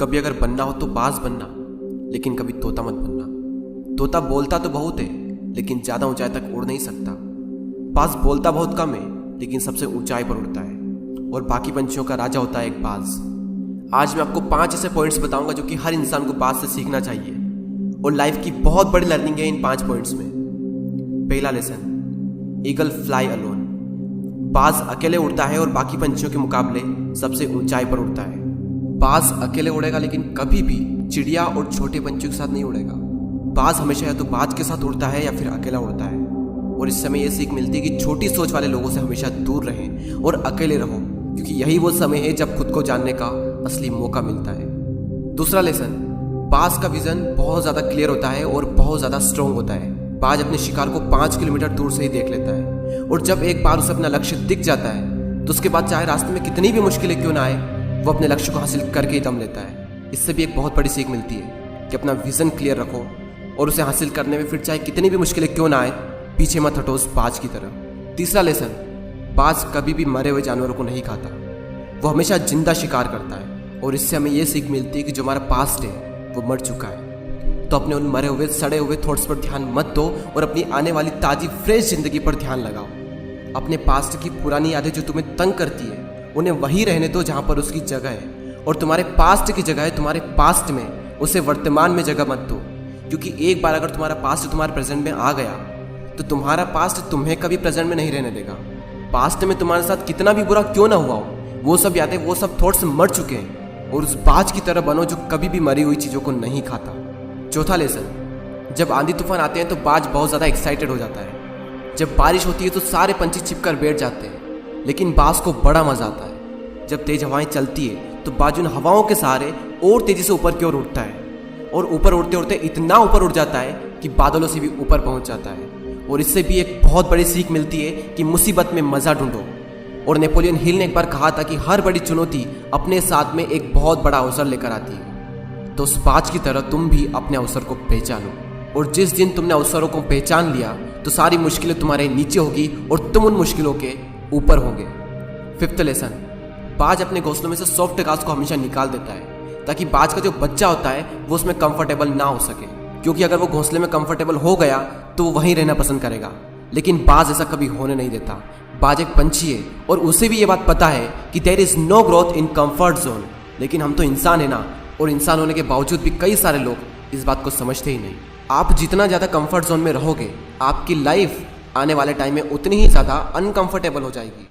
कभी अगर बनना हो तो बाज बनना, लेकिन कभी तोता मत बनना। तोता बोलता तो बहुत है, लेकिन ज़्यादा ऊंचाई तक उड़ नहीं सकता। बाज बोलता बहुत कम है, लेकिन सबसे ऊंचाई पर उड़ता है, और बाकी पंछियों का राजा होता है एक बाज। आज मैं आपको 5 ऐसे पॉइंट्स बताऊंगा जो कि हर इंसान को बाज से सीखना चाहिए, और लाइफ की बहुत बड़ी लर्निंग है इन 5 पॉइंट्स में। पहला लेसन, ईगल फ्लाई अलोन। बाज अकेले उड़ता है और बाकी पंछियों के मुकाबले सबसे ऊंचाई पर उड़ता है। बाज अकेले उड़ेगा, लेकिन कभी भी चिड़िया और छोटे पंछियों के साथ नहीं उड़ेगा। बाज हमेशा या तो बाज के साथ उड़ता है या फिर अकेला उड़ता है, और इस समय यह सीख मिलती है कि छोटी सोच वाले लोगों से हमेशा दूर रहें और अकेले रहो, क्योंकि यही वो समय है जब खुद को जानने का असली मौका मिलता है। दूसरा लेसन, बाज का विजन बहुत ज़्यादा क्लियर होता है और बहुत ज़्यादा स्ट्रॉन्ग होता है। बाज अपने शिकार को 5 किलोमीटर दूर से ही देख लेता है, और जब एक बार उसे अपना लक्ष्य दिख जाता है तो उसके बाद चाहे रास्ते में कितनी भी मुश्किलें क्यों ना आए, वो अपने लक्ष्य को हासिल करके ही दम लेता है। इससे भी एक बहुत बड़ी सीख मिलती है कि अपना विजन क्लियर रखो और उसे हासिल करने में फिर चाहे कितनी भी मुश्किलें क्यों ना आए, पीछे मत हटो उस बाज की तरह। तीसरा लेसन, बाज कभी भी मरे हुए जानवरों को नहीं खाता, वो हमेशा जिंदा शिकार करता है, और इससे हमें यह सीख मिलती है कि जो हमारा पास्ट है वो मर चुका है, तो अपने उन मरे हुए सड़े हुए थॉट्स पर ध्यान मत दो और अपनी आने वाली ताज़ी फ्रेश जिंदगी पर ध्यान लगाओ। अपने पास्ट की पुरानी यादें जो तुम्हें तंग करती है उन्हें वहीं रहने दो जहाँ पर उसकी जगह है, और तुम्हारे पास्ट की जगह है तुम्हारे पास्ट में, उसे वर्तमान में जगह मत दो। क्योंकि एक बार अगर तुम्हारा पास्ट तुम्हारे प्रेजेंट में आ गया तो तुम्हारा पास्ट तुम्हें कभी प्रेजेंट में नहीं रहने देगा। पास्ट में तुम्हारे साथ कितना भी बुरा क्यों ना हुआ हो, वो सब यादें वो सब थॉट्स मर चुके हैं, और उस बाज की तरह बनो जो कभी भी मरी हुई चीज़ों को नहीं खाता। चौथा लेसन, जब आंधी तूफान आते हैं तो बाज बहुत ज़्यादा एक्साइटेड हो जाता है। जब बारिश होती है तो सारे पंछी छिपकर बैठ जाते हैं, लेकिन बाज को बड़ा मज़ा आता है। जब तेज हवाएं चलती है तो बाज उन हवाओं के सहारे और तेज़ी से ऊपर की ओर उठता है, और ऊपर उड़ते उड़ते इतना ऊपर उड़ जाता है कि बादलों से भी ऊपर पहुंच जाता है। और इससे भी एक बहुत बड़ी सीख मिलती है कि मुसीबत में मज़ा ढूंढो। और नेपोलियन हिल ने एक बार कहा था कि हर बड़ी चुनौती अपने साथ में एक बहुत बड़ा अवसर लेकर आती है। तो उस बाज की तरह तुम भी अपने अवसर को पहचानो, और जिस दिन तुमने अवसरों को पहचान लिया तो सारी मुश्किलें तुम्हारे नीचे होगी और तुम उन मुश्किलों के ऊपर होगे। फिफ्थ लेसन, बाज अपने घोंसलों में से सॉफ्ट घास को हमेशा निकाल देता है, ताकि बाज का जो बच्चा होता है वो उसमें कंफर्टेबल ना हो सके, क्योंकि अगर वो घोंसले में कंफर्टेबल हो गया तो वो वहीं रहना पसंद करेगा। लेकिन बाज ऐसा कभी होने नहीं देता। बाज एक पंछी है और उसे भी ये बात पता है कि there is no growth in comfort zone. लेकिन हम तो इंसान है ना, और इंसान होने के बावजूद भी कई सारे लोग इस बात को समझते ही नहीं। आप जितना ज़्यादा कंफर्ट जोन में रहोगे, आपकी लाइफ आने वाले टाइम में उतनी ही ज़्यादा अनकंफर्टेबल हो जाएगी।